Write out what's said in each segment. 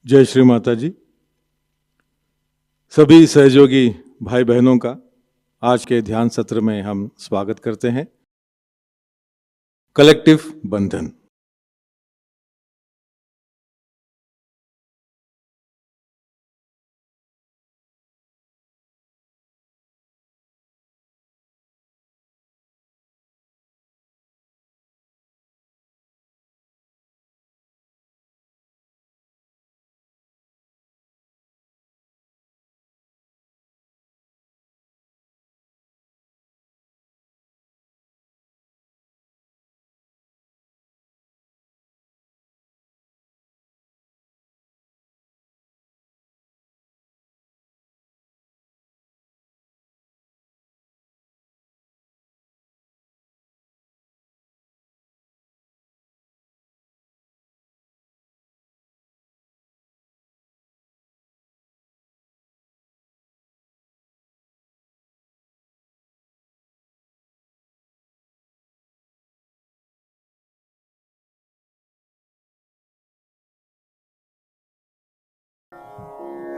जय श्री माताजी। सभी सहयोगी भाई बहनों का आज के ध्यान सत्र में हम स्वागत करते हैं। कलेक्टिव बंधन।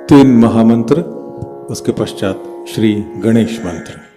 तीन महामंत्र, उसके पश्चात श्री गणेश मंत्र।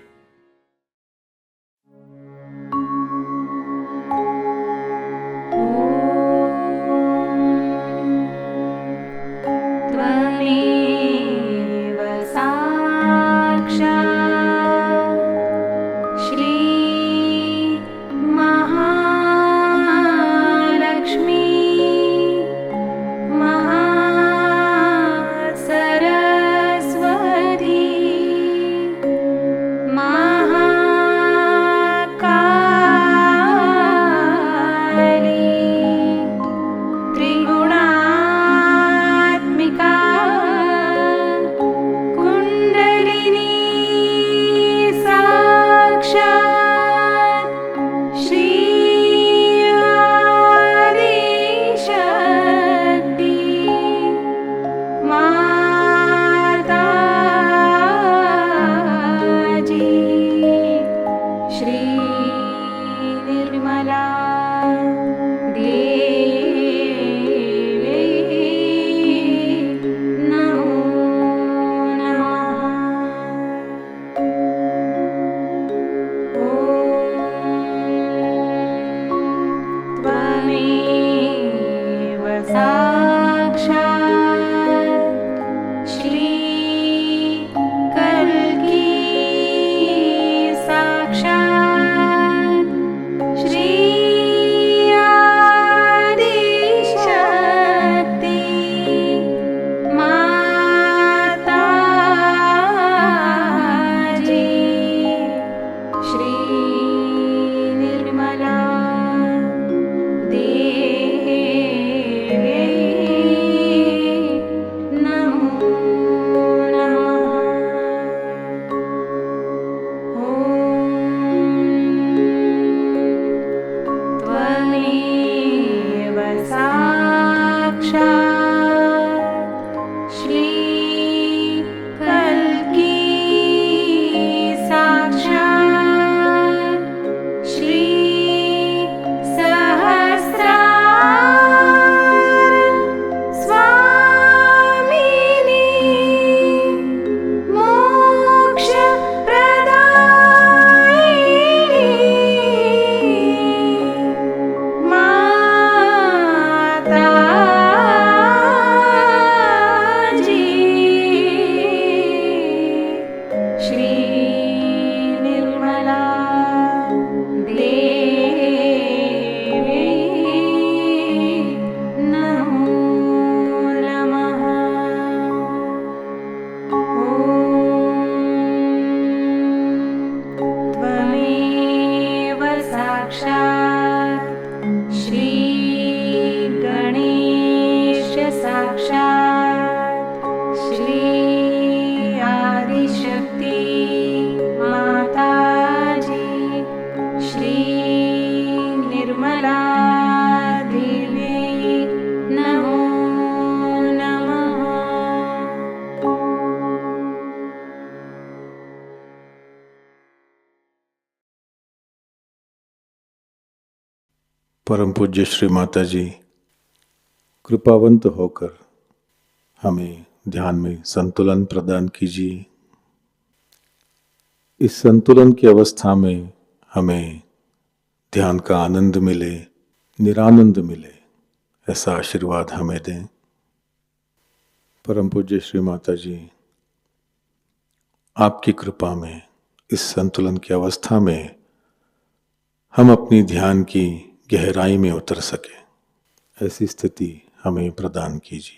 परम पूज्य श्री माताजी कृपावंत होकर हमें ध्यान में संतुलन प्रदान कीजिए। इस संतुलन की अवस्था में हमें ध्यान का आनंद मिले, निरानंद मिले, ऐसा आशीर्वाद हमें दें। परम पूज्य श्री माता जी, आपकी कृपा में इस संतुलन की अवस्था में हम अपनी ध्यान की गहराई में उतर सके, ऐसी स्थिति हमें प्रदान कीजिए।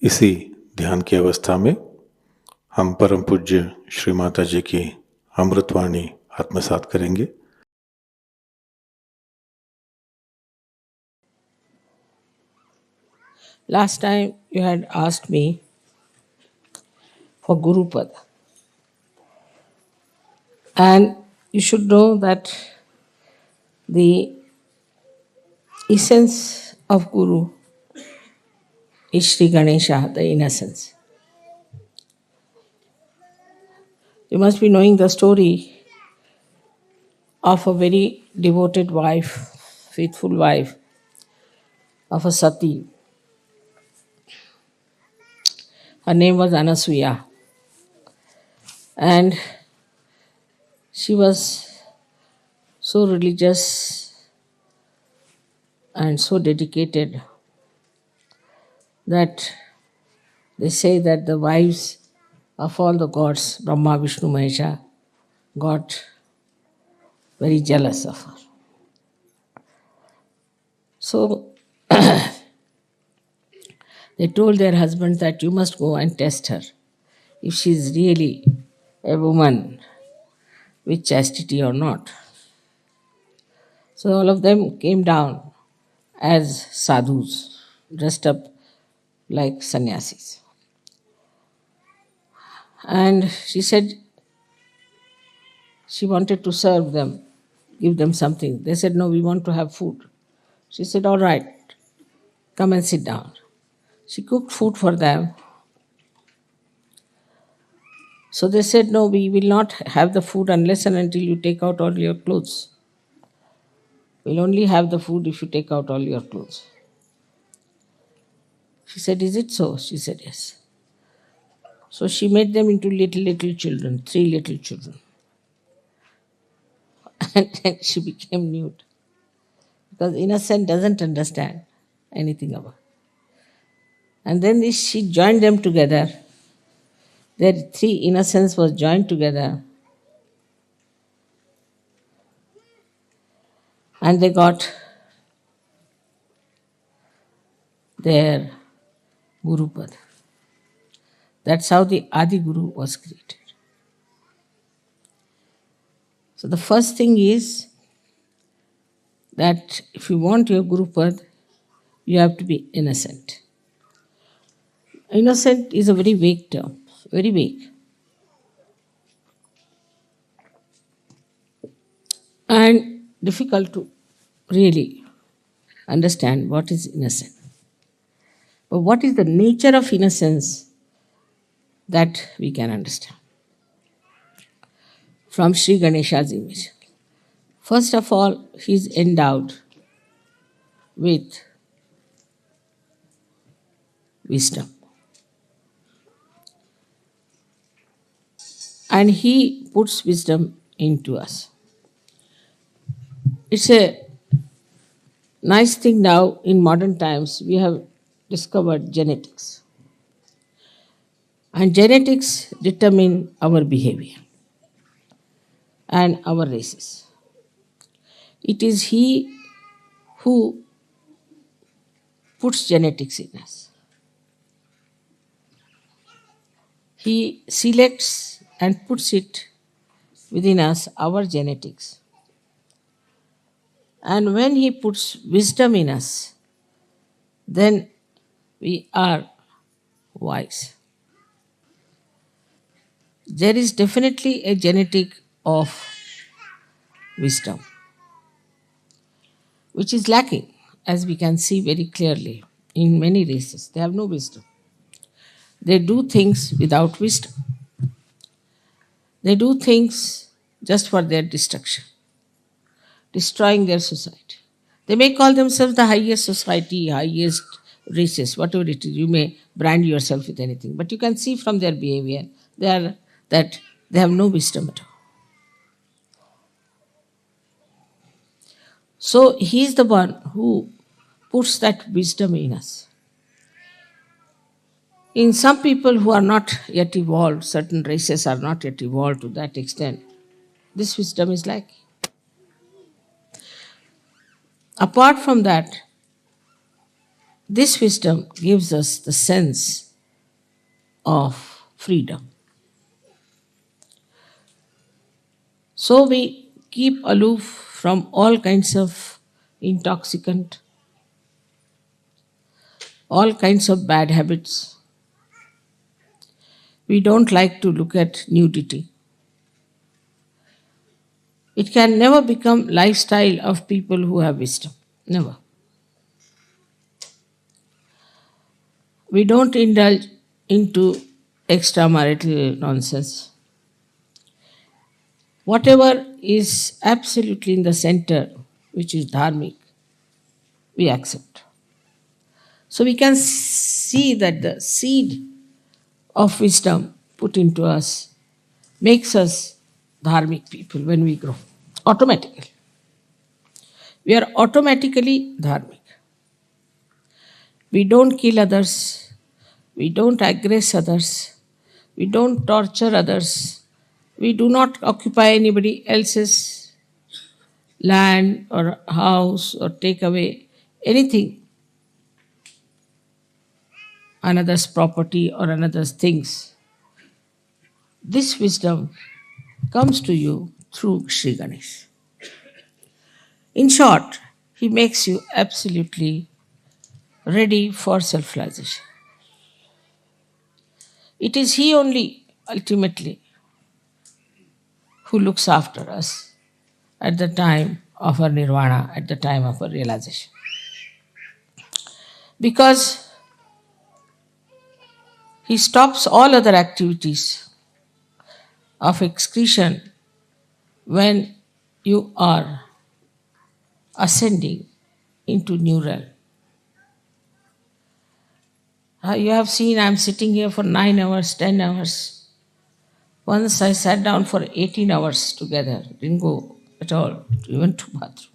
इसी ध्यान की अवस्था में हम परम पूज्य श्री माता जी की अमृतवाणी आत्मसात करेंगे। Last time you had asked me for Guru Pad. And you should know that the essence of Guru is Shri Ganesha, the innocence. You must be knowing the story of a very devoted wife, faithful wife of a sati. Her name was Anasuya. And she was so religious and so dedicated that they say that the wives of all the gods, Brahma, Vishnu, Mahesha, got very jealous of her. So they told their husbands that you must go and test her if she is really a woman with chastity or not. So all of them came down as sadhus, dressed up like sannyasis. And she said she wanted to serve them, give them something. They said, no, we want to have food. She said, all right, come and sit down. She cooked food for them. So they said, no, we will not have the food unless and until you take out all your clothes. We'll only have the food if you take out all your clothes. She said, is it so? She said, yes. So she made them into little children, 3 little children. And then she became nude. Because innocent doesn't understand anything about it. And then she joined them together. Their 3 innocence was joined together. And they got their Gurupad. That's how the Adi Guru was created. So the first thing is that if you want your Gurupad, you have to be innocent. Innocent is a very vague term, very vague. And difficult to really understand what is innocent. But what is the nature of innocence that we can understand from Sri Ganesha's image? First of all, he is endowed with wisdom. And he puts wisdom into us. It's a nice thing now in modern times we have discovered genetics. And genetics determine our behavior and our races. It is he who puts genetics in us. He selects and puts it within us, our genetics. And when he puts wisdom in us, then we are wise. There is definitely a genetic of wisdom, which is lacking, as we can see very clearly in many races. They have no wisdom. They do things without wisdom. They do things just for their destruction, destroying their society. They may call themselves the highest society, highest races, whatever it is. You may brand yourself with anything, but you can see from their behavior that they have no wisdom at all. So he is the one who puts that wisdom in us. In some people who are not yet evolved, certain races are not yet evolved to that extent, this wisdom is lacking. Apart from that, this wisdom gives us the sense of freedom. So we keep aloof from all kinds of intoxicant, all kinds of bad habits. We don't like to look at nudity. It can never become lifestyle of people who have wisdom. Never. We don't indulge into extramarital nonsense. Whatever is absolutely in the center, which is dharmic, we accept. So we can see that the seed of wisdom put into us makes us dharmic people when we grow. Automatically. We are automatically dharmic. We don't kill others. We don't aggress others. We don't torture others. We do not occupy anybody else's land or house or take away anything, another's property or another's things. This wisdom comes to you through Sri Ganesh. In short, he makes you absolutely ready for self-realization. It is he only, ultimately, who looks after us at the time of our nirvana, at the time of our realization. Because he stops all other activities of excretion when you are ascending into new realm. You have seen I'm sitting here for 9 hours, 10 hours. Once I sat down for 18 hours together, didn't go at all, even to bathroom.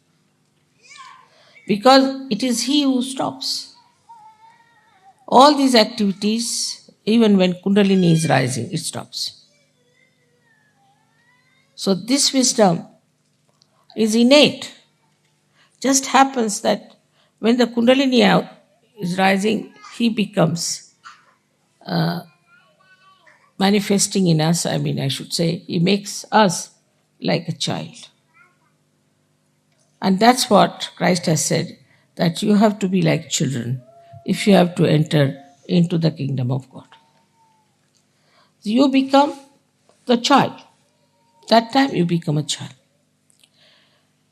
Because it is he who stops. All these activities, even when Kundalini is rising, it stops. So this wisdom is innate. Just happens that when the Kundalini is rising, he becomes manifesting in us, I should say, he makes us like a child. And that's what Christ has said, that you have to be like children if you have to enter into the kingdom of God. You become the child. That time you become a child.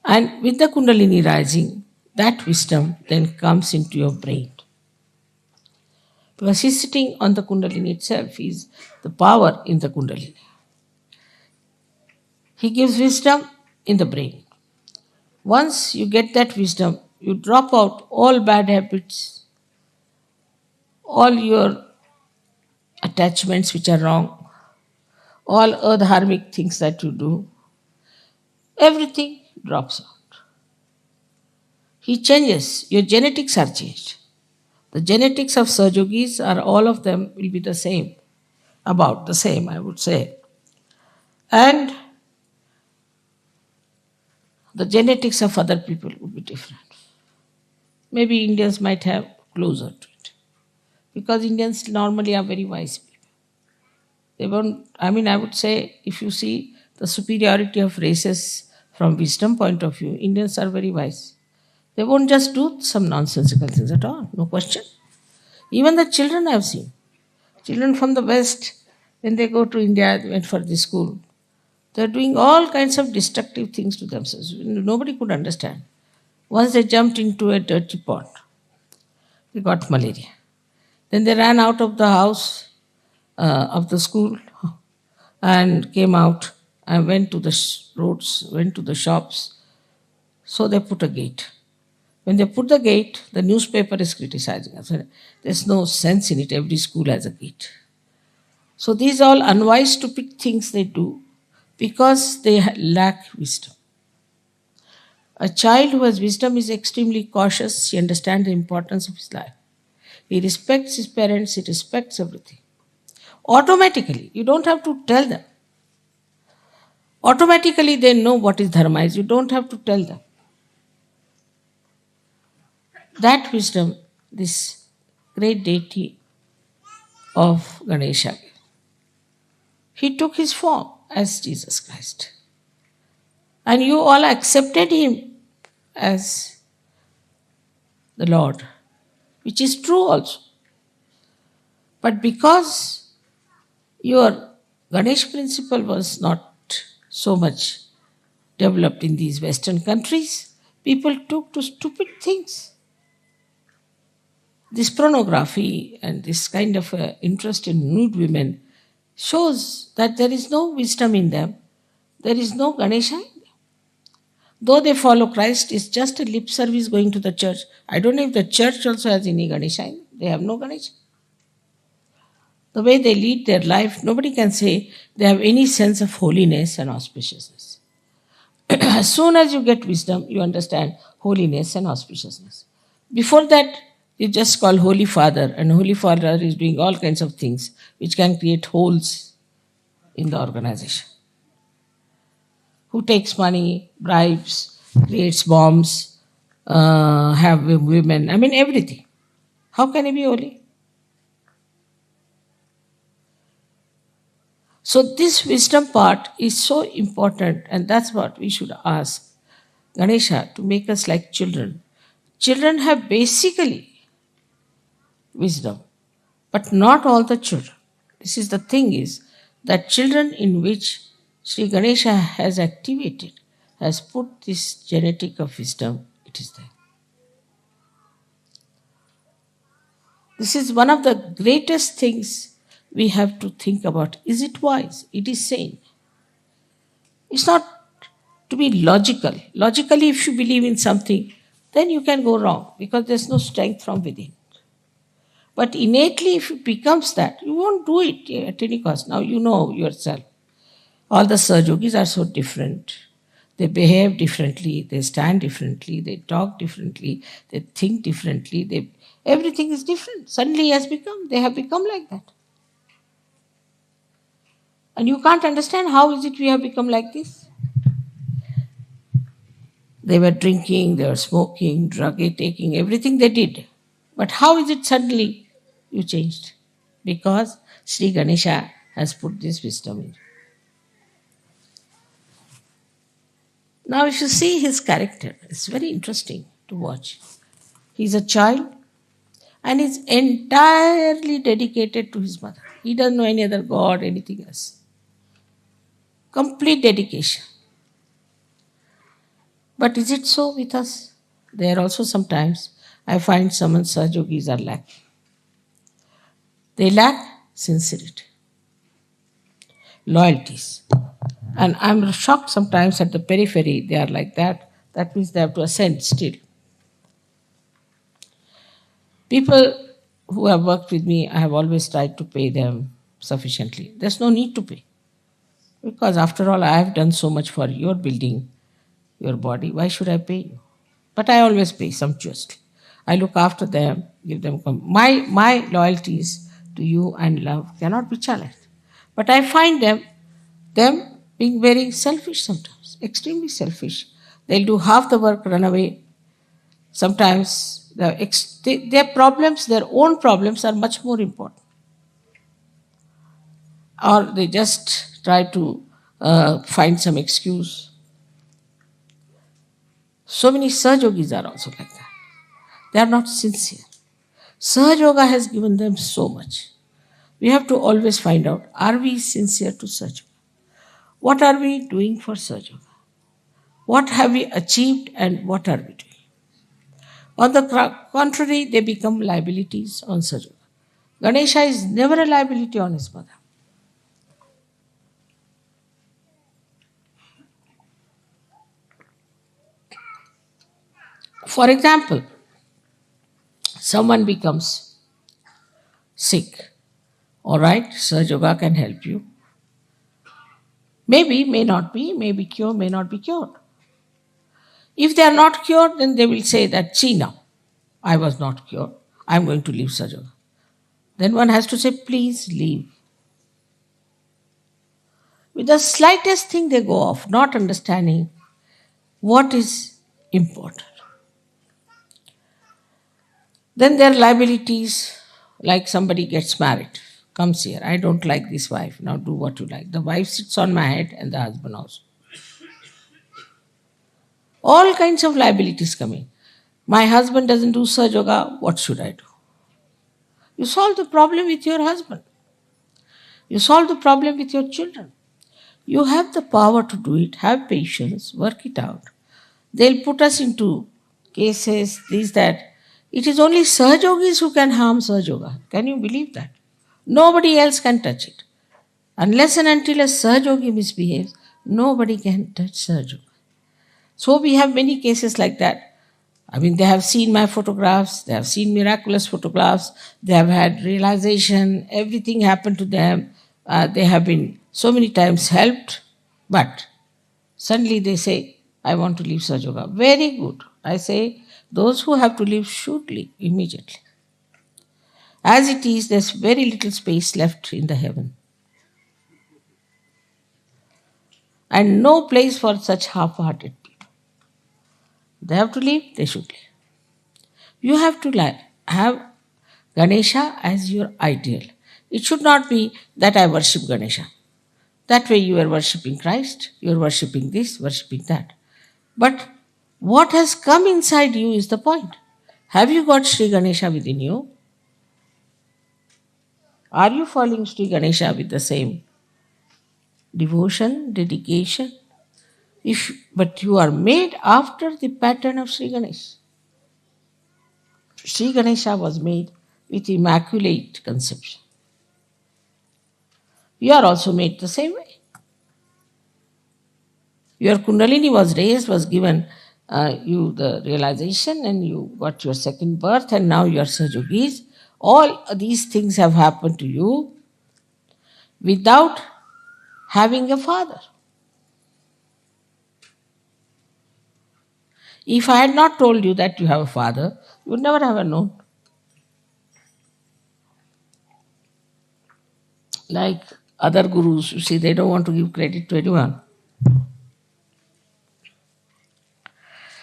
And with the Kundalini rising, that wisdom then comes into your brain. Because he's sitting on the Kundalini itself, is the power in the Kundalini. He gives wisdom in the brain. Once you get that wisdom, you drop out all bad habits, all your attachments which are wrong, all adharmic things that you do, everything drops out. He changes, your genetics are changed. The genetics of Sahajogis are all of them will be the same, about the same, I would say. And the genetics of other people would be different. Maybe Indians might have closer to it. Because Indians normally are very wise people. They won't, I would say, if you see the superiority of races from wisdom point of view, Indians are very wise. They won't just do some nonsensical things at all, no question. Even the children I have seen. Children from the West, when they go to India, they went for this school, they're doing all kinds of destructive things to themselves. Nobody could understand. Once they jumped into a dirty pond, they got malaria. Then they ran out of the house, of the school, and came out and went to the roads, went to the shops. So they put a gate. When they put the gate, the newspaper is criticizing us. There's no sense in it. Every school has a gate. So these are all unwise, stupid things they do because they lack wisdom. A child who has wisdom is extremely cautious. He understands the importance of his life. He respects his parents. He respects everything. Automatically, you don't have to tell them. Automatically, they know what is dharma is. You don't have to tell them. That wisdom, this great deity of Ganesha, he took his form as Jesus Christ. And you all accepted him as the Lord, which is true also. But because your Ganesh principle was not so much developed in these Western countries, people took to stupid things. This pornography and this kind of interest in nude women shows that there is no wisdom in them. There is no Ganesha in them. Though they follow Christ, it's just a lip service going to the church. I don't know if the church also has any Ganesha in them. They have no Ganesha. The way they lead their life, nobody can say they have any sense of holiness and auspiciousness. As soon as you get wisdom, you understand holiness and auspiciousness. Before that, you just call Holy Father, and Holy Father is doing all kinds of things which can create holes in the organization. Who takes money, bribes, creates bombs, have women, everything. How can he be holy? So this wisdom part is so important, and that's what we should ask Ganesha to make us like children. Children have basically wisdom, but not all the children. This is the thing is that children in which Sri Ganesha has activated, has put this genetic of wisdom, it is there. This is one of the greatest things we have to think about. Is it wise? It is sane. It's not to be logical. Logically, if you believe in something, then you can go wrong because there's no strength from within. But innately, if it becomes that, you won't do it at any cost. Now you know yourself. All the Sahajogis are so different. They behave differently, they stand differently, they talk differently, they think differently, everything is different. Suddenly they have become like that. And you can't understand how is it we have become like this. They were drinking, they were smoking, drug taking, everything they did. But how is it suddenly you changed? because Sri Ganesha has put this wisdom in. Now, if you see his character, it's very interesting to watch. He's a child and is entirely dedicated to his mother. He doesn't know any other god, anything else. Complete dedication. But is it so with us? There also sometimes I find some Sahajogis are lacking. They lack sincerity, loyalties. And I'm shocked sometimes at the periphery, they are like that. That means they have to ascend still. People who have worked with me, I have always tried to pay them sufficiently. There's no need to pay. Because after all, I have done so much for your building, your body. Why should I pay you? But I always pay sumptuously. I look after them, give them my loyalties to you and love cannot be challenged. But I find them being very selfish sometimes, extremely selfish. They'll do half the work, run away. Sometimes their problems, their own problems, are much more important. Or they just try to find some excuse. So many Sahajogis are also like that. They are not sincere. Sahajayoga has given them so much. We have to always find out, are we sincere to Sahajayoga? What are we doing for Sahajayoga? What have we achieved and what are we doing? On the contrary, they become liabilities on Sahajayoga. Ganesha is never a liability on his mother. For example, someone becomes sick. All right, Sahajayoga can help you. Maybe, may not be, may be cured, may not be cured. If they are not cured, then they will say that, see now, I was not cured. I am going to leave Sahajayoga. Then one has to say, please leave. With the slightest thing they go off, not understanding what is important. Then there are liabilities, like somebody gets married, comes here, I don't like this wife, now do what you like. The wife sits on my head and the husband also. All kinds of liabilities coming. My husband doesn't do Sahajayoga, what should I do? You solve the problem with your husband. You solve the problem with your children. You have the power to do it. Have patience, work it out. They'll put us into cases, this, that. It is only Sahajogis who can harm Sahajayoga. Can you believe that? Nobody else can touch it. Unless and until a Sahajogi misbehaves, nobody can touch Sahajayoga. So we have many cases like that. I mean, they have seen my photographs, they have seen miraculous photographs, they have had realization, everything happened to them. They have been so many times helped, but suddenly they say, I want to leave Sahajayoga. Very good. I say, those who have to leave should leave immediately. As it is, there's very little space left in the heaven. And no place for such half-hearted people. They have to leave, they should leave. You have to have Ganesha as your ideal. It should not be that I worship Ganesha. That way you are worshipping Christ, you are worshipping this, worshipping that. But what has come inside you is the point. Have you got Sri Ganesha within you? Are you following Sri Ganesha with the same devotion, dedication? But you are made after the pattern of Sri Ganesha. Sri Ganesha was made with immaculate conception. You are also made the same way. Your Kundalini was raised, was given you the realization, and you got your second birth, and now you are Sahajogis. All these things have happened to you without having a father. If I had not told you that you have a father, you would never have known. Like other gurus, you see, they don't want to give credit to anyone.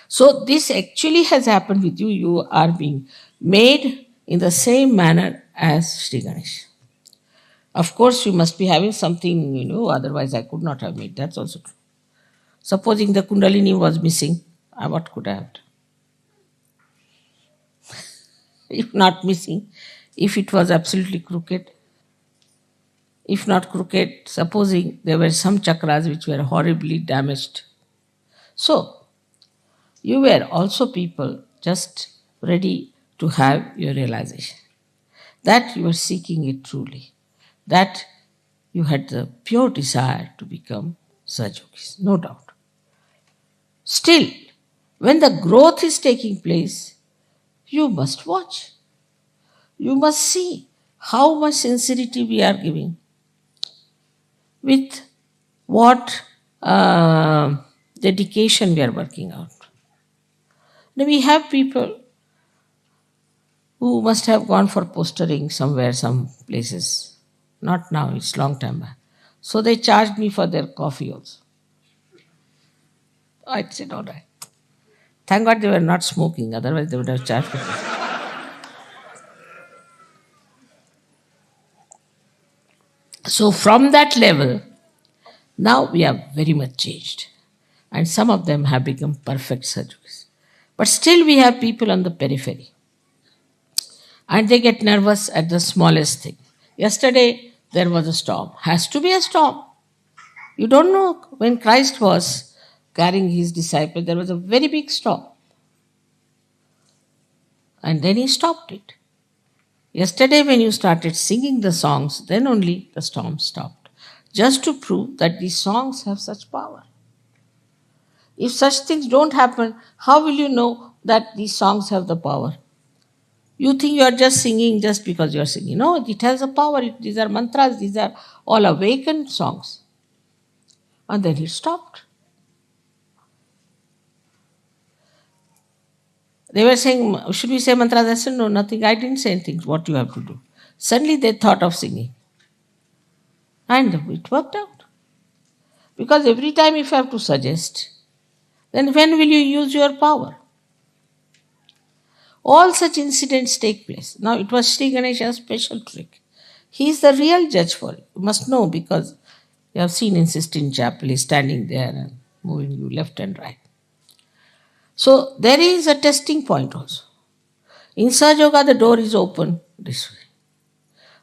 So this actually has happened with you. You are being made in the same manner as Sri Ganesha. Of course, you must be having something, otherwise I could not have made. That's also true. Supposing the Kundalini was missing, what could I have done? If not missing, if it was absolutely crooked, if not crooked, supposing there were some chakras which were horribly damaged. So, you were also people just ready to have your realization that you were seeking it truly, that you had the pure desire to become Sahajogis, no doubt. Still, when the growth is taking place, you must watch. You must see how much sincerity we are giving, with what dedication we are working out. Now we have people who must have gone for postering somewhere, some places. Not now, it's long time back. So they charged me for their coffee also. I said, all right. Thank God they were not smoking, otherwise they would have charged me. So from that level, now we are very much changed. And some of them have become perfect surgeons. But still we have people on the periphery. And they get nervous at the smallest thing. Yesterday there was a storm. Has to be a storm. You don't know, when Christ was carrying his disciples, there was a very big storm. And then he stopped it. Yesterday when you started singing the songs, then only the storm stopped. Just to prove that these songs have such power. If such things don't happen, how will you know that these songs have the power? You think you are just singing just because you are singing. No, it has a power. These are mantras, these are all awakened songs. And then he stopped. They were saying, should we say mantras? I said, no, nothing. I didn't say anything. What you have to do. Suddenly they thought of singing. And it worked out. Because every time if you have to suggest, then when will you use your power? All such incidents take place. Now it was Sri Ganesha's special trick. He is the real judge for it. You must know, because you have seen in Sistine Chapel, he's standing there and moving you left and right. So there is a testing point also. In Sahajayoga, the door is open this way.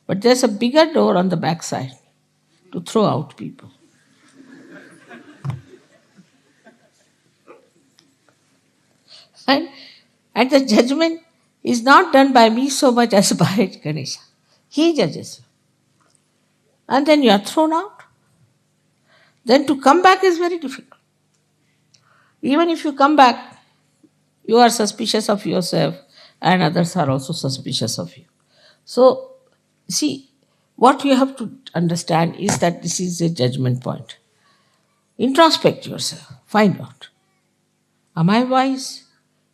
But there's a bigger door on the back side to throw out people. And the judgment is not done by me so much as by Ganesha. He judges you. And then you are thrown out. Then to come back is very difficult. Even if you come back, you are suspicious of yourself and others are also suspicious of you. So, see, what you have to understand is that this is a judgment point. Introspect yourself. Find out. Am I wise?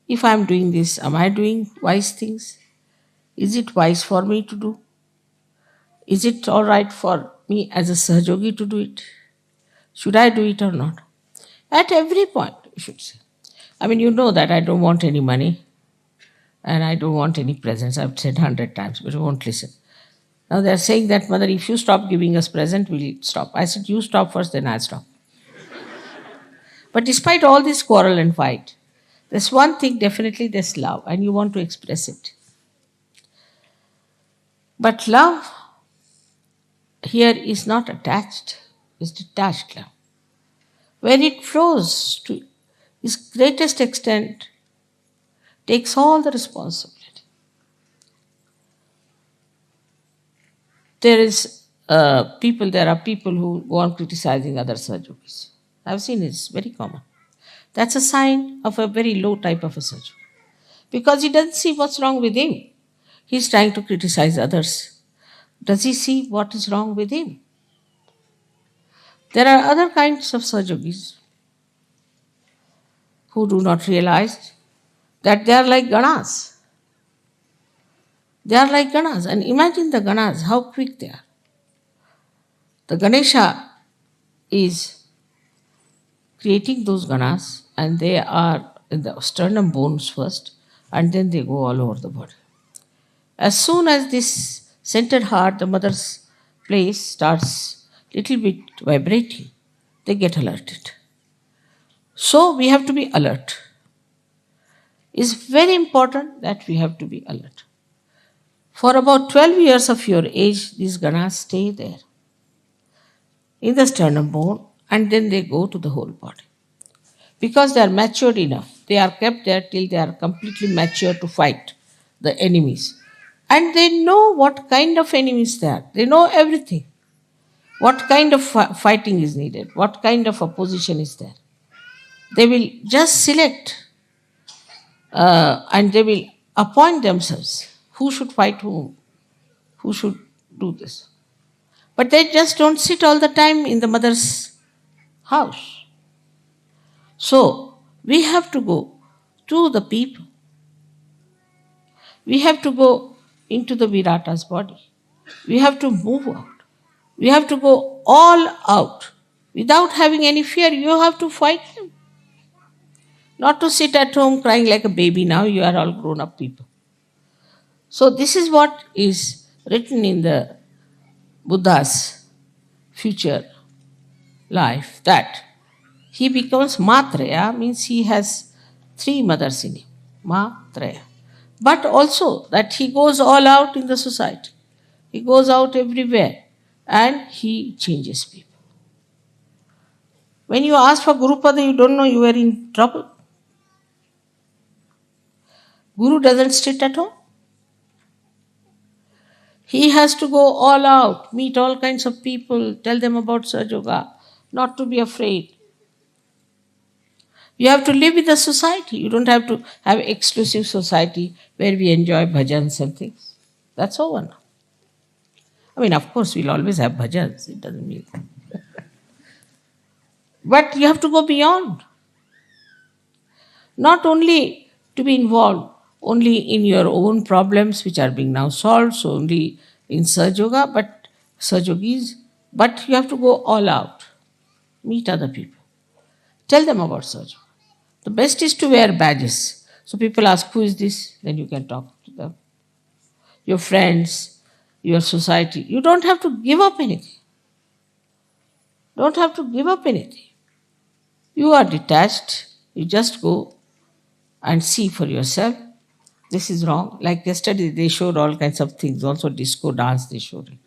If I am doing this, am I doing wise things? Is it wise for me to do? Is it all right for me as a Sahajogi to do it? Should I do it or not? At every point, you should say. I mean, you know that I don't want any money and I don't want any presents. I've said 100 times, but you won't listen. Now they're saying that, Mother, if you stop giving us present, we'll stop. I said, you stop first, then I'll stop. But despite all this quarrel and fight, there's one thing, definitely there's love, and you want to express it. But love here is not attached, it's detached love. When it flows to its greatest extent, takes all the responsibility. There are people who go on criticizing other Sahajogis. I've seen it's very common. That's a sign of a very low type of a Sahajogi. Because he doesn't see what's wrong with him. He's trying to criticize others. Does he see what is wrong with him? There are other kinds of Sahajogis who do not realize that they are like Ganas. They are like Ganas. And imagine the Ganas, how quick they are. The Ganesha is creating those Ganas, and they are in the sternum bones first, and then they go all over the body. As soon as this centered heart, the mother's place starts little bit vibrating, they get alerted. So we have to be alert. It's very important that we have to be alert. For about 12 years of your age, these ganas stay there in the sternum bone and then they go to the whole body. Because they are matured enough, they are kept there till they are completely mature to fight the enemies. And they know what kind of enemies they are. They know everything. What kind of fighting is needed, what kind of opposition is there. They will just select and they will appoint themselves who should fight whom, who should do this. But they just don't sit all the time in the mother's house. So we have to go to the people. We have to go into the Virata's body. We have to move out. We have to go all out. Without having any fear, you have to fight him. Not to sit at home crying like a baby now, you are all grown up people. So this is what is written in the Buddha's future life, that he becomes Matraya, means he has 3 mothers in him, Matraya. But also that he goes all out in the society. He goes out everywhere and he changes people. When you ask for Gurupada, you don't know you are in trouble. Guru doesn't sit at home. He has to go all out, meet all kinds of people, tell them about Sahajayoga, not to be afraid. You have to live with the society. You don't have to have exclusive society where we enjoy bhajans and things. That's over now. I mean, of course, we'll always have bhajans. It doesn't mean. But you have to go beyond. Not only to be involved only in your own problems which are being now solved, so only in Sahajayoga, but Sahajogis, but you have to go all out. Meet other people. Tell them about Sahajayoga. The best is to wear badges. So people ask, who is this? Then you can talk to them. Your friends, your society. You don't have to give up anything. Don't have to give up anything. You are detached. You just go and see for yourself. This is wrong. Like yesterday, they showed all kinds of things. Also disco dance, they showed it.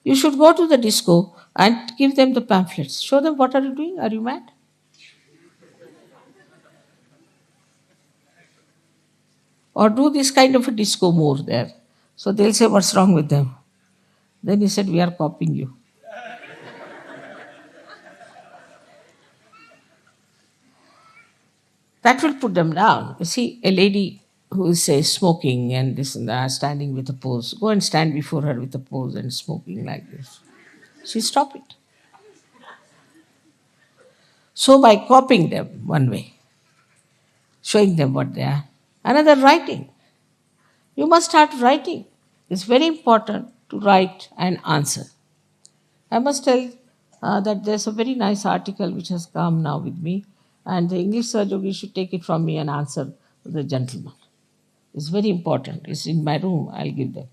You should go to the disco and give them the pamphlets. Show them, what are you doing? Are you mad? Or do this kind of a disco more there. So they'll say, what's wrong with them? Then he said, we are copying you. That will put them down. You see, a lady who is, say, smoking and this and that, standing with a pose, go and stand before her with a pose and smoking like this. She stop it. So by copying them one way, showing them what they are. Another, writing. You must start writing. It's very important to write and answer. I must tell that there's a very nice article which has come now with me, and the English Sahajayogi should take it from me and answer the gentleman. It's very important. It's in my room. I'll give them.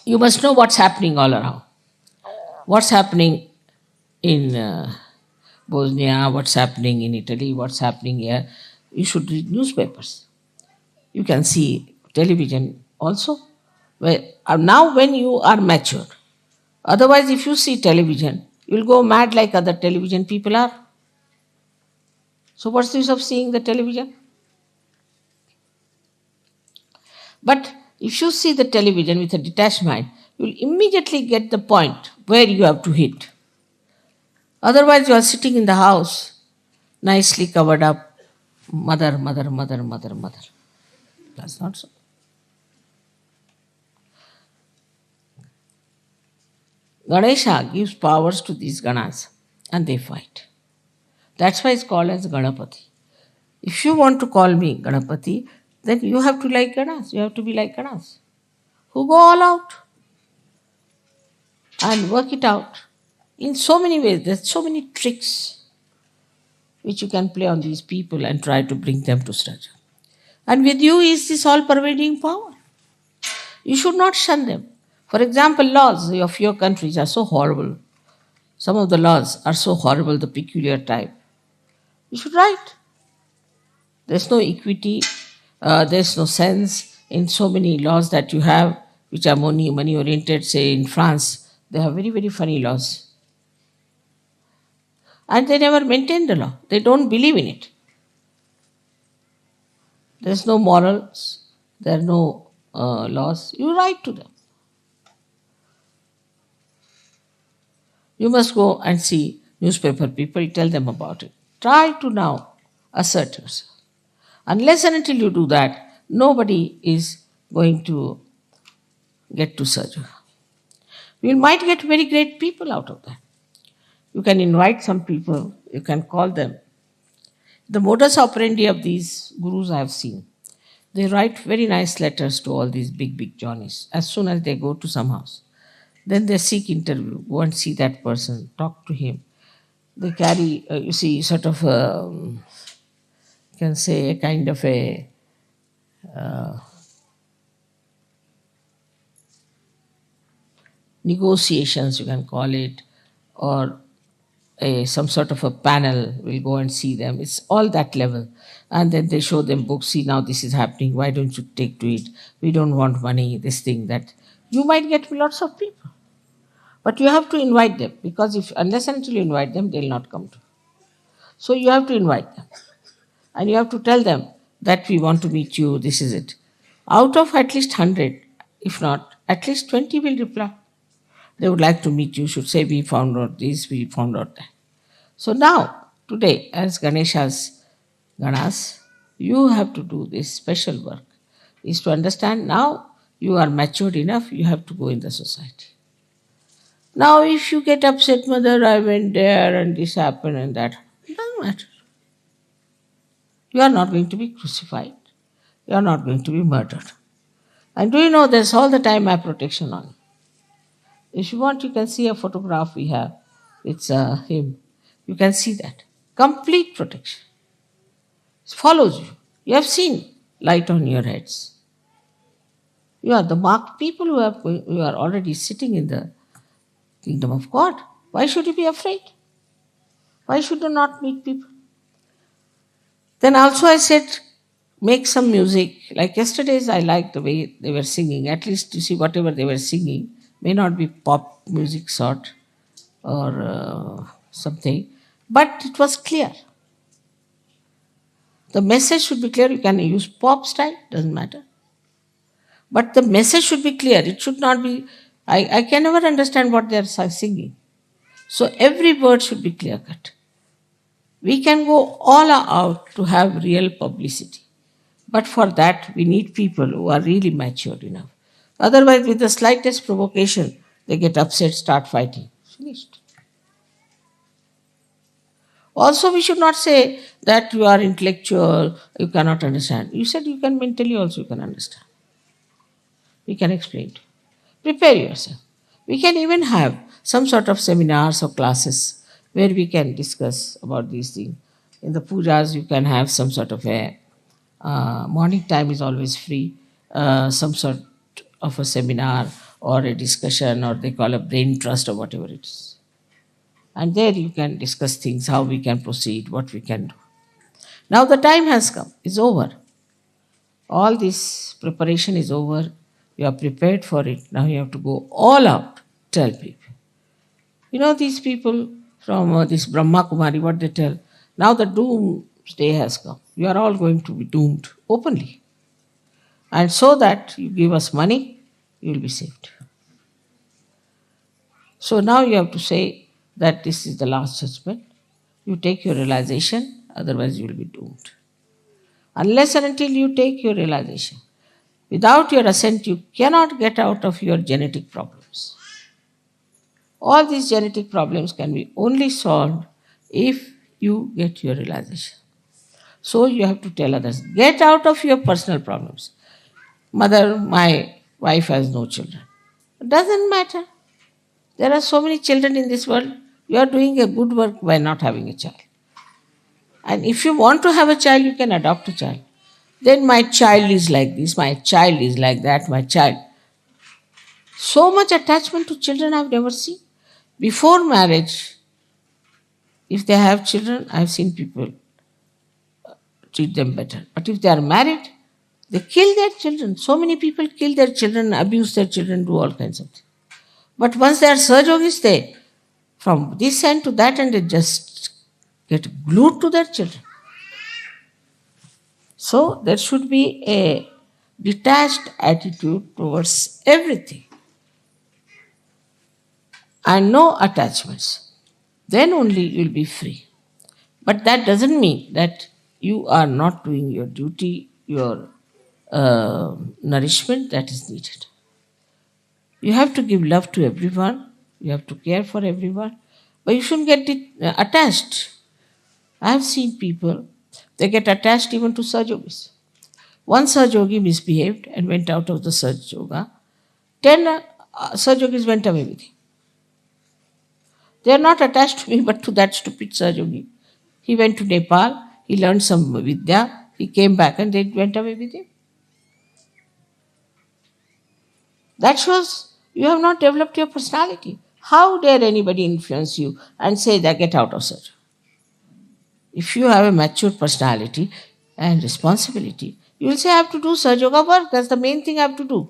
You must know what's happening all around. What's happening in Bosnia, what's happening in Italy, what's happening here. You should read newspapers. You can see television also. Now when you are matured. Otherwise, if you see television, you'll go mad like other television people are. So what's the use of seeing the television? But if you see the television with a detached mind, you'll immediately get the point where you have to hit. Otherwise, you are sitting in the house, nicely covered up, mother, mother, mother, mother, mother. That's not so. Ganesha gives powers to these ganas and they fight. That's why it's called as Ganapati. If you want to call me Ganapati, then you have to like ganas. You have to be like ganas, who go all out and work it out in so many ways. There's so many tricks which you can play on these people and try to bring them to structure. And with you is this all-pervading power. You should not shun them. For example, laws of your countries are so horrible. Some of the laws are so horrible, the peculiar type. You should write. There's no equity, there's no sense in so many laws that you have, which are money oriented. Say in France, they have very, very funny laws. And they never maintain the law, they don't believe in it. There's no morals, there are no laws. You write to them. You must go and see newspaper people, tell them about it. Try to now assert yourself. Unless and until you do that, nobody is going to get to Sahajayoga. You might get very great people out of that. You can invite some people, you can call them. The modus operandi of these gurus I have seen, they write very nice letters to all these big, big Johnnies as soon as they go to some house. Then they seek interview, go and see that person, talk to him. They carry, you see, sort of, you can say, a kind of a negotiations, you can call it, or some sort of a panel will go and see them. It's all that level. And then they show them books. See, now this is happening. Why don't you take to it? We don't want money, this thing, that. You might get lots of people. But you have to invite them, because if unless and until you invite them, they'll not come to you. So you have to invite them. And you have to tell them that we want to meet you, this is it. Out of at least 100, if not, at least 20 will reply. They would like to meet you, should say, we found out this, we found out that. So now, today, as Ganesha's Ganas, you have to do this special work, is to understand now you are matured enough, you have to go in the society. Now, if you get upset, mother, I went there and this happened and that, it doesn't matter. You are not going to be crucified. You are not going to be murdered. And do you know there's all the time eye protection on. If you want, you can see a photograph we have. It's him. You can see that. Complete protection. It follows you. You have seen light on your heads. You are the marked people who are already sitting in the kingdom of God. Why should you be afraid? Why should you not meet people? Then also I said, make some music. Like yesterday's, I liked the way they were singing. At least you see whatever they were singing may not be pop music sort or something, but it was clear. The message should be clear. You can use pop style, doesn't matter. But the message should be clear. It should not be, I can never understand what they are singing. So every word should be clear cut. We can go all out to have real publicity. But for that, we need people who are really matured enough. Otherwise, with the slightest provocation, they get upset, start fighting. Finished. Also, we should not say that you are intellectual, you cannot understand. You said you can mentally also you can understand. We can explain to you. Prepare yourself. We can even have some sort of seminars or classes where we can discuss about these things. In the pujas, you can have some sort of a morning time is always free, some sort of a seminar or a discussion, or they call a brain trust or whatever it is. And there you can discuss things, how we can proceed, what we can do. Now the time has come, it's over. All this preparation is over. You are prepared for it. Now you have to go all out, tell people. You know these people from this Brahma Kumari, what they tell? Now the doomsday has come. You are all going to be doomed openly. And so that you give us money, you will be saved. So now you have to say that this is the last judgment. You take your realization, otherwise you will be doomed. Unless and until you take your realization, without your assent, you cannot get out of your genetic problems. All these genetic problems can be only solved if you get your realization. So you have to tell others, get out of your personal problems. Mother, my wife has no children. It doesn't matter. There are so many children in this world. You are doing a good work by not having a child. And if you want to have a child, you can adopt a child. Then my child is like this, my child is like that, my child. So much attachment to children I've never seen. Before marriage, if they have children, I've seen people treat them better. But if they are married, they kill their children. So many people kill their children, abuse their children, do all kinds of things. But once they are Sahajogis, they, from this end to that end, they just get glued to their children. So there should be a detached attitude towards everything and no attachments. Then only you will be free. But that doesn't mean that you are not doing your duty, your nourishment that is needed. You have to give love to everyone, you have to care for everyone, but you shouldn't get attached. I have seen people, they get attached even to Sahajogis. One Sahajogi misbehaved and went out of the Sahajoga. 10 Sahajogis went away with him. They are not attached to me but to that stupid Sahajogi. He went to Nepal, he learned some Vidya, he came back and they went away with him. That shows you have not developed your personality. How dare anybody influence you and say that get out of Sahajoga? If you have a mature personality and responsibility, you will say I have to do Sahajoga work, that's the main thing I have to do.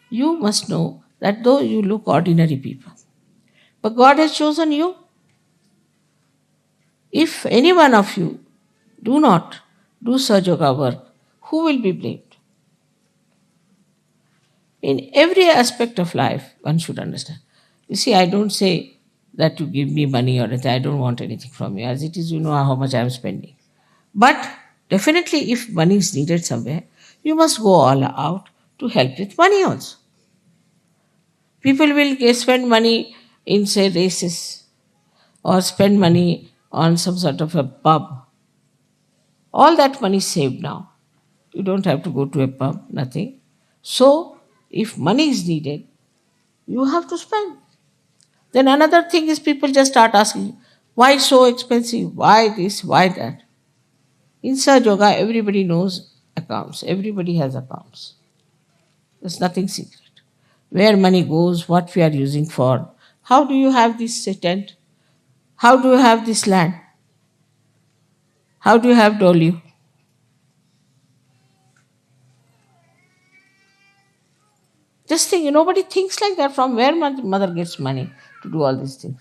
You must know that though you look ordinary people, but God has chosen you. If any one of you do not do Sahajoga work, who will be blamed? In every aspect of life, one should understand. You see, I don't say that you give me money or anything. I don't want anything from you. As it is, you know how much I am spending. But definitely, if money is needed somewhere, you must go all out to help with money also. People will spend money in, say, races or spend money on some sort of a pub. All that money is saved now. You don't have to go to a pub, nothing. So, if money is needed, you have to spend. Then another thing is people just start asking, why so expensive? Why this? Why that? In Sahajoga, everybody knows accounts. Everybody has accounts. There's nothing secret. Where money goes, what we are using for. How do you have this tent? How do you have this land? How do you have Dolio? Just think, nobody thinks like that. From where mother gets money to do all these things?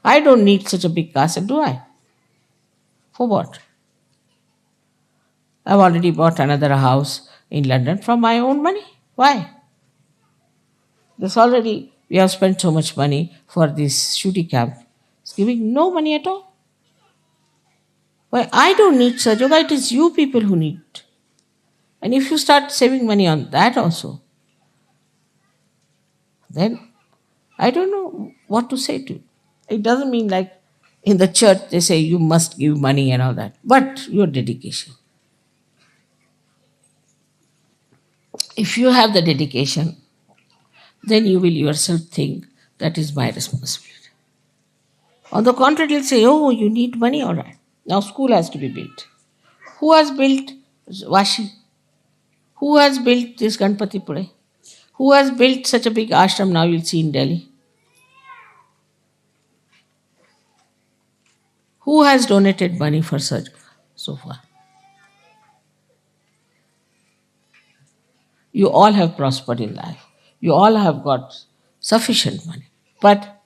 I don't need such a big castle, do I? For what? I've already bought another house in London from my own money. Why? There's already, we have spent so much money for this shooting camp. It's giving no money at all. Why? I don't need Sahajoga, it is you people who need. And if you start saving money on that also, then I don't know what to say to you. It doesn't mean like in the church they say you must give money and all that, but your dedication. If you have the dedication, then you will yourself think that is my responsibility. On the contrary, you'll say, oh, you need money, all right. Now school has to be built. Who has built Vashi? Who has built this Ganpati Pune? Who has built such a big ashram now you'll see in Delhi? Who has donated money for such so far? You all have prospered in life. You all have got sufficient money. But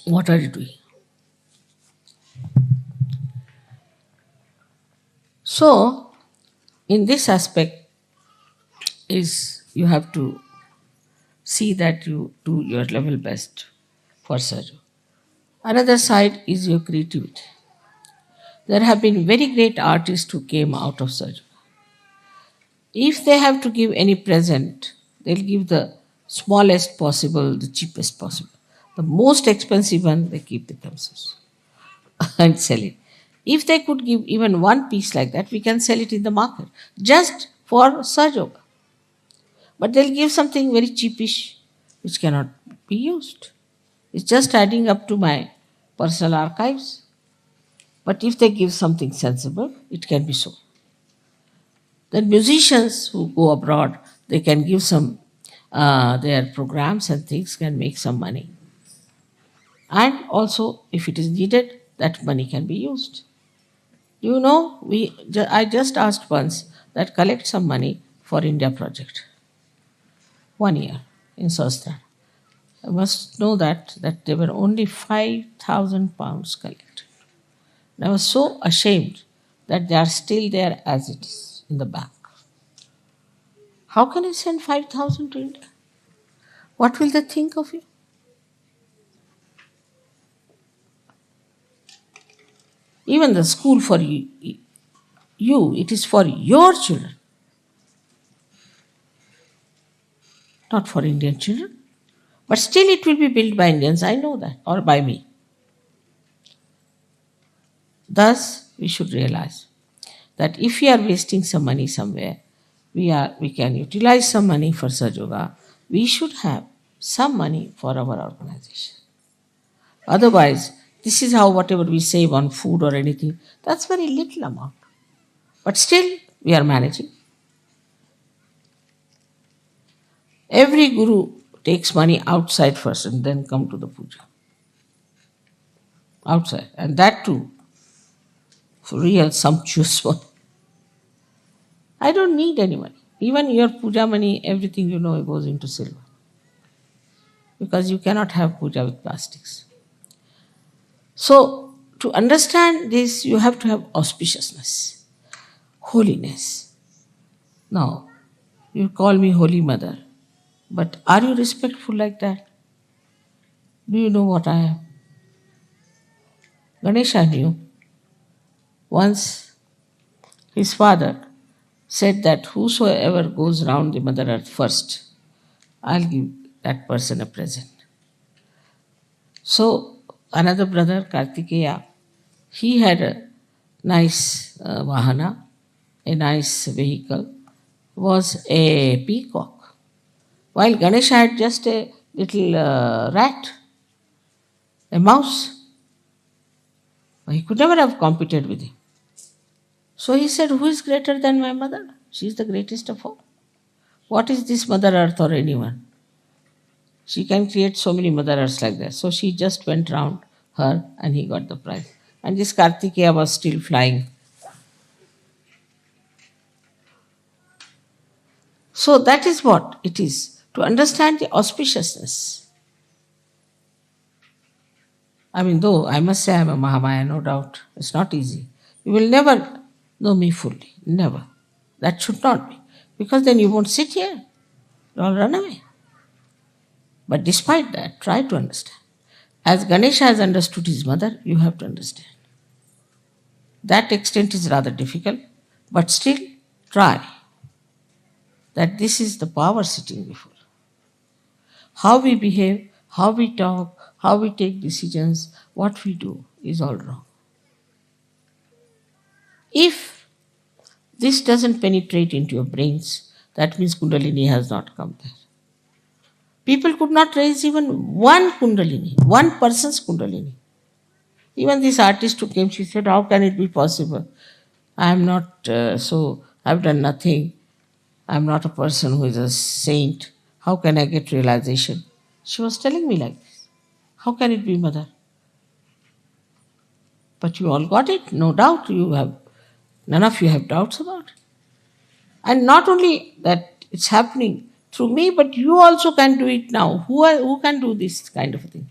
what are you doing? So, in this aspect, is you have to see that you do your level best for Sahaja. Another side is your creativity. There have been very great artists who came out of Sahaja. If they have to give any present, they'll give the smallest possible, the cheapest possible. The most expensive one, they keep with themselves and sell it. If they could give even one piece like that, we can sell it in the market just for Sahajoga. But they'll give something very cheapish which cannot be used. It's just adding up to my personal archives. But if they give something sensible, it can be so. Then musicians who go abroad, they can give some, their programs and things can make some money. And also, if it is needed, that money can be used. You know, I just asked once that collect some money for India project. 1 year in Sastra. I must know that there were only 5,000 pounds collected. And I was so ashamed that they are still there as it is in the bank. How can you send 5,000 to India? What will they think of you? Even the school for you, it is for your children, not for Indian children. But still, it will be built by Indians, I know that, or by me. Thus, we should realize that if we are wasting some money somewhere, we can utilize some money for Sahajayoga. We should have some money for our organization. Otherwise, this is how whatever we save on food or anything, that's very little amount. But still, we are managing. Every guru takes money outside first and then come to the puja. Outside. And that too, for real sumptuous one. I don't need any money. Even your puja money, everything you know goes into silver. Because you cannot have puja with plastics. So, to understand this, you have to have auspiciousness, holiness. Now, you call me Holy Mother, but are you respectful like that? Do you know what I am? Ganesha knew. Once his father said that whosoever goes round the Mother Earth first, I'll give that person a present. So another brother, Kartikeya, he had a nice vahana, a nice vehicle, was a peacock, while Ganesha had just a little rat, a mouse. He could never have competed with him. So he said, who is greater than my mother? She is the greatest of all. What is this Mother Earth or anyone? She can create so many Mother Earths like that. So she just went round her and he got the prize. And this Kartikeya was still flying. So that is what it is, to understand the auspiciousness. I mean, though I must say I am a Mahamaya, no doubt. It's not easy. You will never know me fully. Never. That should not be. Because then you won't sit here. You'll all run away. But despite that, try to understand. As Ganesha has understood his mother, you have to understand. That extent is rather difficult, but still try. That this is the power sitting before. How we behave, how we talk, how we take decisions, what we do is all wrong. If this doesn't penetrate into your brains, that means Kundalini has not come there. People could not raise even one Kundalini, one person's Kundalini. Even this artist who came, she said, how can it be possible? I am not I've done nothing. I'm not a person who is a saint. How can I get realization? She was telling me like this. How can it be, Mother? But you all got it, no doubt. None of you have doubts about it. And not only that it's happening through me, but you also can do it now. Who can do this kind of a thing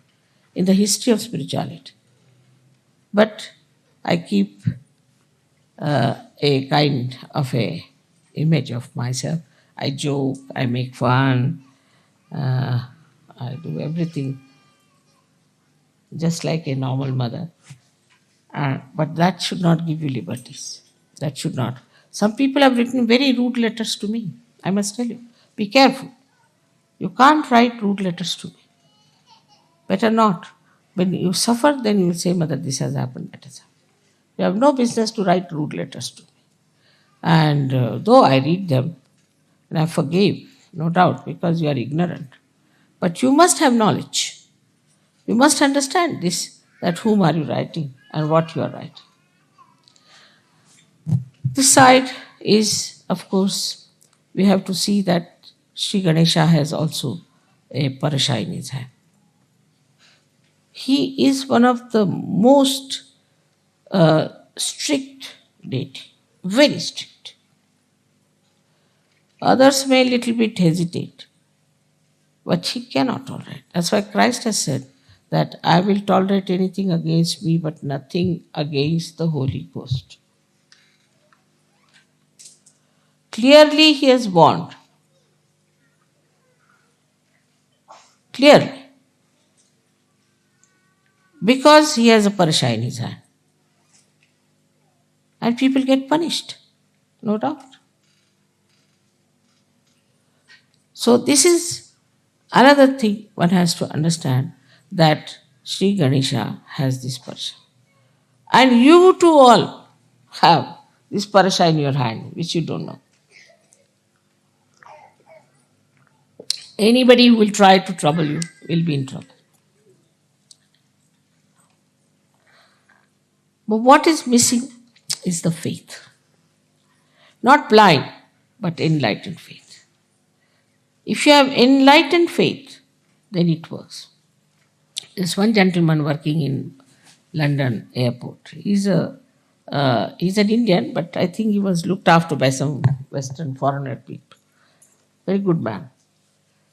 in the history of spirituality? But I keep a kind of a image of myself. I joke, I make fun, I do everything just like a normal mother. But that should not give you liberties. That should not. Some people have written very rude letters to me. I must tell you. Be careful. You can't write rude letters to me. Better not. When you suffer, then you will say, Mother, this has happened, that has happened. You have no business to write rude letters to me. And though I read them, and I forgive, no doubt, because you are ignorant. But you must have knowledge. You must understand this, that whom are you writing and what you are writing. This side is of course, we have to see that Sri Ganesha has also a parasha in his hand. He is one of the most strict deity, very strict. Others may little bit hesitate, but he cannot tolerate. That's why Christ has said that I will tolerate anything against me, but nothing against the Holy Ghost. Clearly, he has warned. Clearly. Because he has a parasha in his hand. And people get punished, no doubt. So, this is another thing one has to understand, that Sri Ganesha has this parasha. And you too all have this parasha in your hand, which you don't know. Anybody who will try to trouble you will be in trouble. But what is missing is the faith. Not blind, but enlightened faith. If you have enlightened faith, then it works. There's one gentleman working in London airport. He's an Indian, but I think he was looked after by some Western foreigner people. Very good man.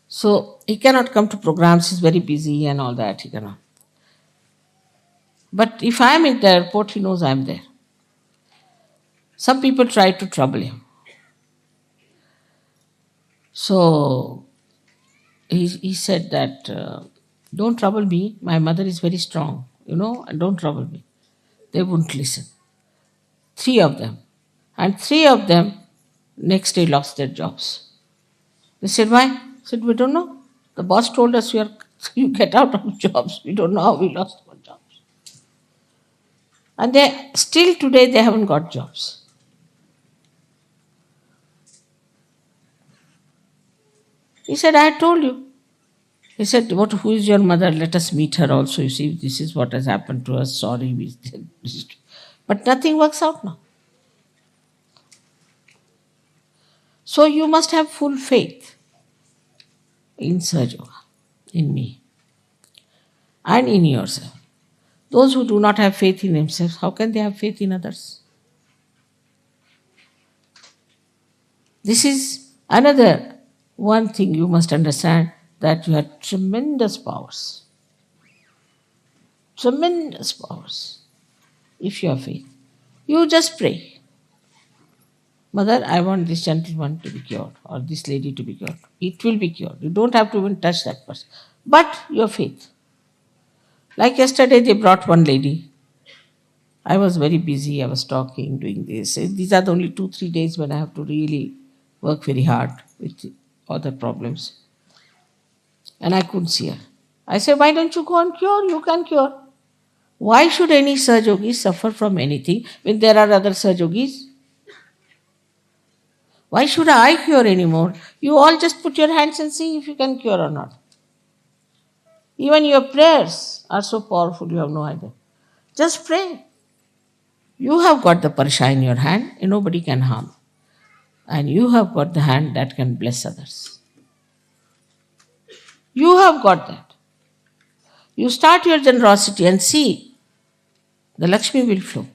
So he cannot come to programs. He's very busy and all that. He cannot. But if I am in the airport, he knows I am there. Some people try to trouble him. So he said that, don't trouble me. My mother is very strong, and don't trouble me. They wouldn't listen. 3 of them. And 3 of them next day lost their jobs. They said, why? I said, we don't know. The boss told us you get out of jobs. We don't know how we lost our jobs. And still today they haven't got jobs. He said, I told you. He said, who is your mother? Let us meet her also. You see, this is what has happened to us. Sorry. But nothing works out now. So you must have full faith in Sahajayoga, in me, and in yourself. Those who do not have faith in themselves, how can they have faith in others? This is another one thing you must understand, that you have tremendous powers. Tremendous powers. If you have faith, you just pray. Mother, I want this gentleman to be cured, or this lady to be cured. It will be cured. You don't have to even touch that person. But your faith. Like yesterday, they brought one lady. I was very busy. I was talking, doing this. These are the only 2-3 days when I have to really work very hard with other problems. And I couldn't see her. I said, why don't you go and cure? You can cure. Why should any Sahajayogi suffer from anything when there are other Sahajogis? Why should I cure anymore? You all just put your hands and see if you can cure or not. Even your prayers are so powerful, you have no idea. Just pray. You have got the parasha in your hand and nobody can harm. And you have got the hand that can bless others. You have got that. You start your generosity and see, the Lakshmi will flow.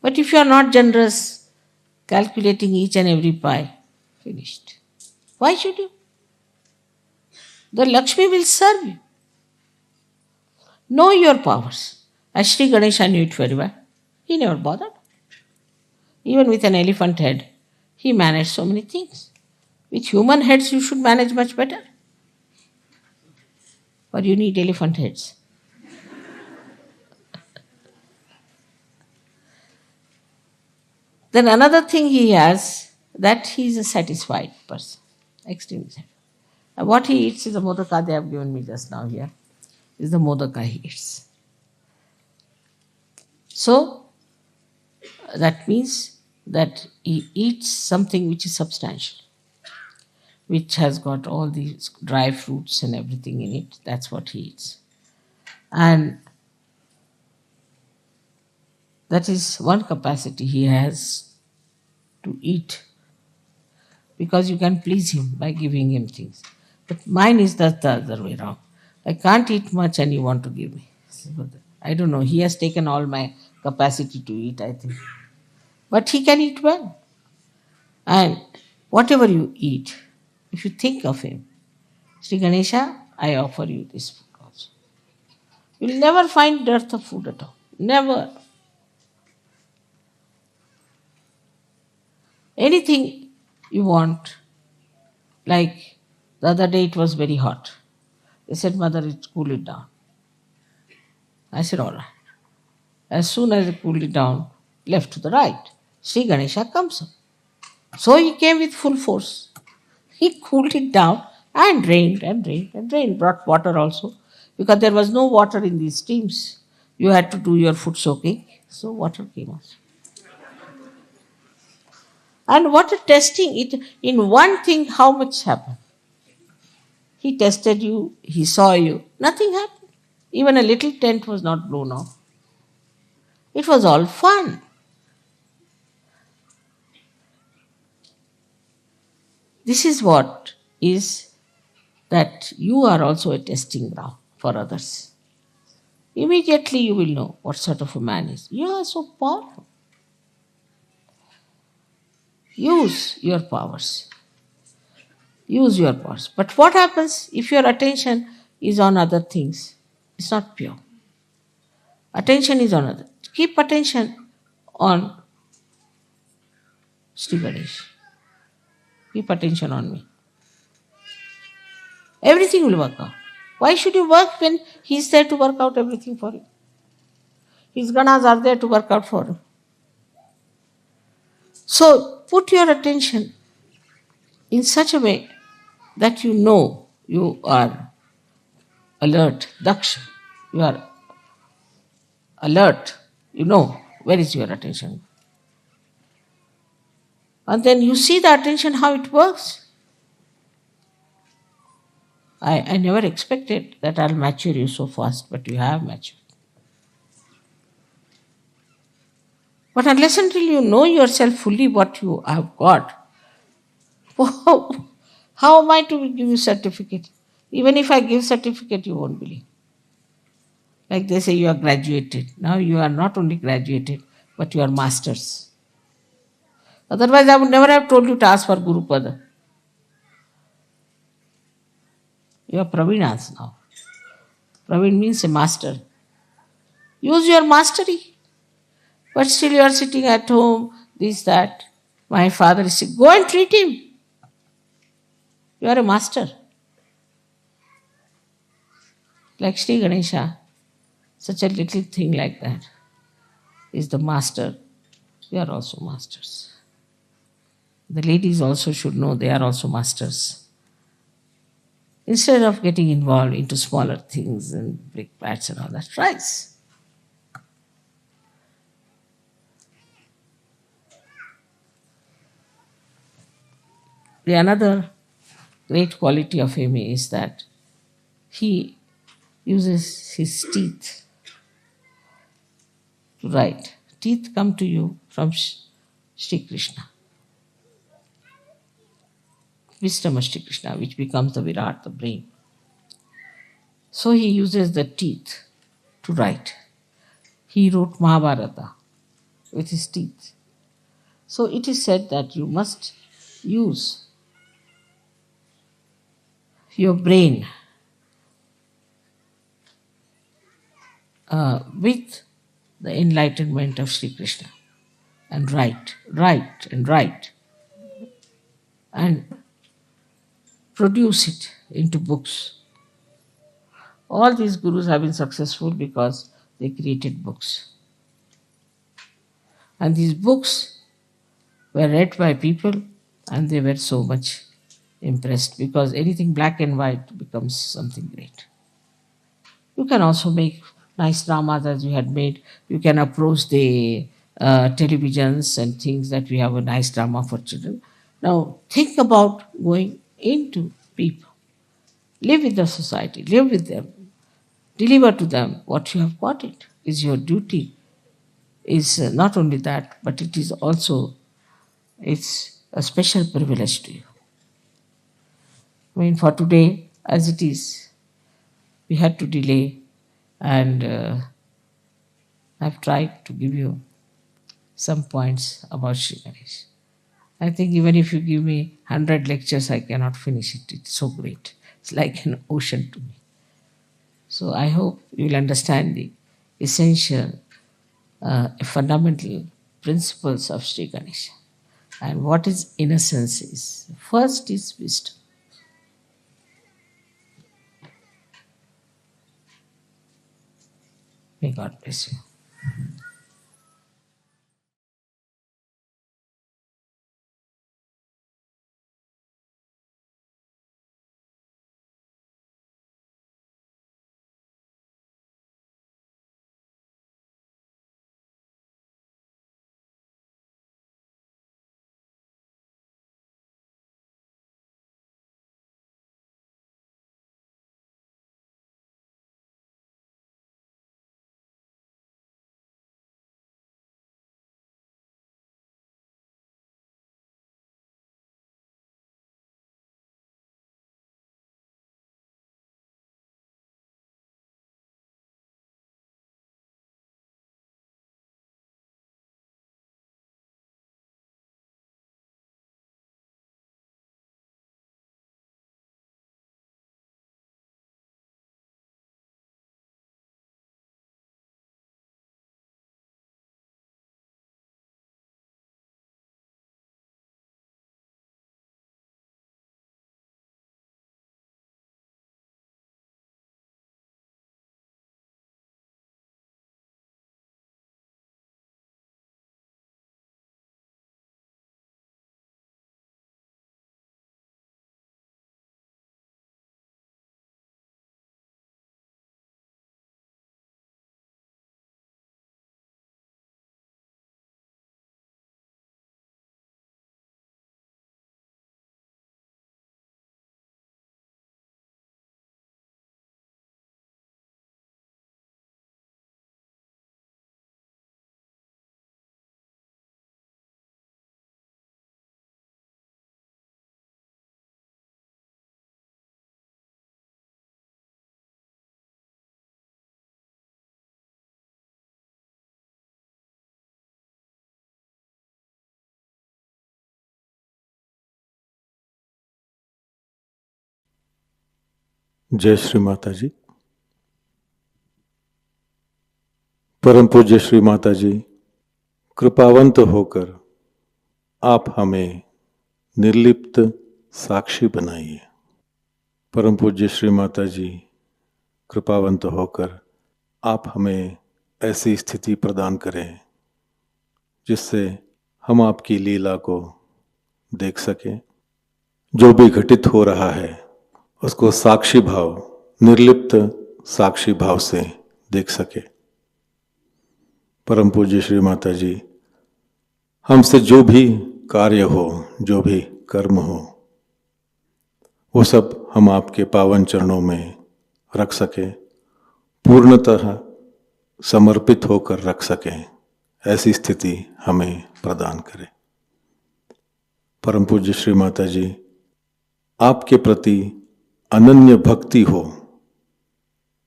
But if you are not generous, calculating each and every pie, finished. Why should you? The Lakshmi will serve you. Know your powers. As Sri Ganesha knew it very well. He never bothered. Even with an elephant head, he managed so many things. With human heads, you should manage much better. But you need elephant heads. Then another thing he has, that he is a satisfied person. Extremely satisfied. And what he eats is the modaka they have given me just now here. Is the modaka he eats. So, that means that he eats something which is substantial, which has got all these dry fruits and everything in it. That's what he eats. And that is one capacity he has to eat because you can please him by giving him things. But mine is the other way around. I can't eat much and you want to give me. I don't know. He has taken all my capacity to eat, I think. But he can eat well. And whatever you eat, if you think of him, Sri Ganesha, I offer you this food also. You'll never find dearth of food at all. Never. Anything you want. Like the other day it was very hot. They said, Mother, cool it down. I said, all right. As soon as I cooled it down, left to the right, Sri Ganesha comes up. So he came with full force. He cooled it down and rained and rained and rained. Brought water also. Because there was no water in these streams. You had to do your foot soaking. So water came out. And water testing, it in one thing, how much happened? He tested you, he saw you, nothing happened. Even a little tent was not blown off. It was all fun. This is what is that you are also a testing ground for others. Immediately you will know what sort of a man is. You are so powerful. Use your powers. Use your powers. But what happens if your attention is on other things? It's not pure. Attention is on other. Keep attention on Sri Ganesh. Keep attention on me. Everything will work out. Why should you work when he's there to work out everything for you? His ganas are there to work out for you. So put your attention in such a way that you know you are alert, daksha. You are alert. You know where is your attention. And then you see the attention, how it works. I never expected that I'll mature you so fast, but you have matured. But unless until you know yourself fully what you have got, how am I to give you certificate? Even if I give certificate, you won't believe. Like they say, you are graduated. Now you are not only graduated, but you are masters. Otherwise, I would never have told you to ask for Guru Pada. You are Pravinas now. Praveen means a master. Use your mastery. But still you are sitting at home, this, that. My father is sick. Go and treat him. You are a master. Like Sri Ganesha, such a little thing like that is the master. You are also masters. The ladies also should know they are also masters. Instead of getting involved into smaller things and brick bats and all that, rise. The another great quality of him is that he uses his teeth to write. Teeth come to you from Sri Krishna. Wisdom of Sri Krishna, which becomes the Virat, the brain. So he uses the teeth to write. He wrote Mahabharata with his teeth. So it is said that you must use your brain with the enlightenment of Sri Krishna and write and produce it into books. All these gurus have been successful because they created books. And these books were read by people and they were so much impressed because anything black and white becomes something great. You can also make nice dramas as you had made. You can approach the televisions and things that we have a nice drama for children. Now think about going into people. Live with the society, live with them. Deliver to them what you have got. It is your duty. Is not only that, but it is also, it's a special privilege to you. I mean, for today, as it is, we had to delay, and I've tried to give you some points about Shri Ganesh. I think even if you give me 100 lectures, I cannot finish it. It's so great. It's like an ocean to me. So I hope you will understand the essential, fundamental principles of Sri Ganesha. And what is innocence is? First is wisdom. May God bless you. जय श्री माता जी। परम पूज्य श्री माता जी, कृपावंत होकर आप हमें निर्लिप्त साक्षी बनाइए। परम पूज्य श्री माता जी, कृपावंत होकर आप हमें ऐसी स्थिति प्रदान करें जिससे हम आपकी लीला को देख सकें। जो भी घटित हो रहा है उसको साक्षी भाव, निर्लिप्त साक्षी भाव से देख सके। परम पूज्य श्री माता जी, हमसे जो भी कार्य हो, जो भी कर्म हो, वो सब हम आपके पावन चरणों में रख सके, पूर्णतः समर्पित होकर रख सकें, ऐसी स्थिति हमें प्रदान करें। परम पूज्य श्री माता जी, आपके प्रति अनन्य भक्ति हो,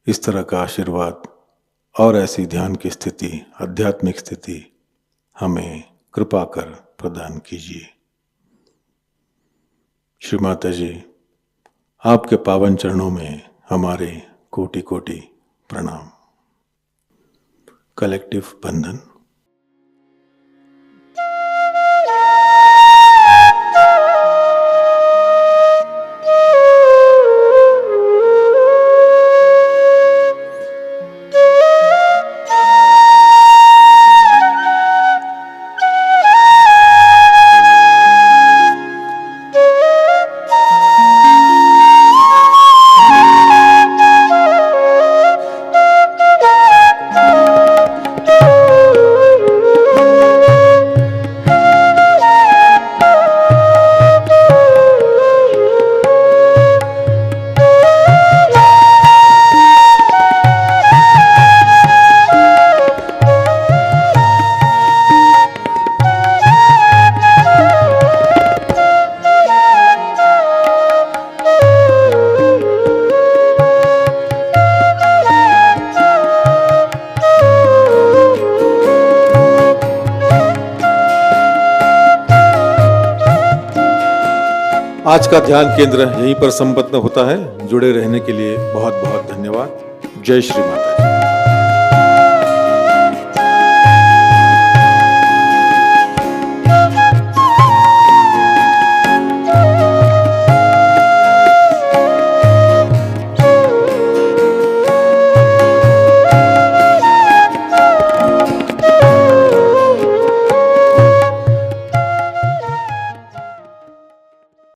इस तरह का आशीर्वाद और ऐसी ध्यान की स्थिति, आध्यात्मिक स्थिति हमें कृपा कर प्रदान कीजिए। श्री माता जी, आपके पावन चरणों में हमारे कोटि कोटि प्रणाम। कलेक्टिव बंधन। आज का ध्यान केंद्र यहीं पर संपन्न होता है। जुड़े रहने के लिए बहुत बहुत धन्यवाद। जय श्री माता जी।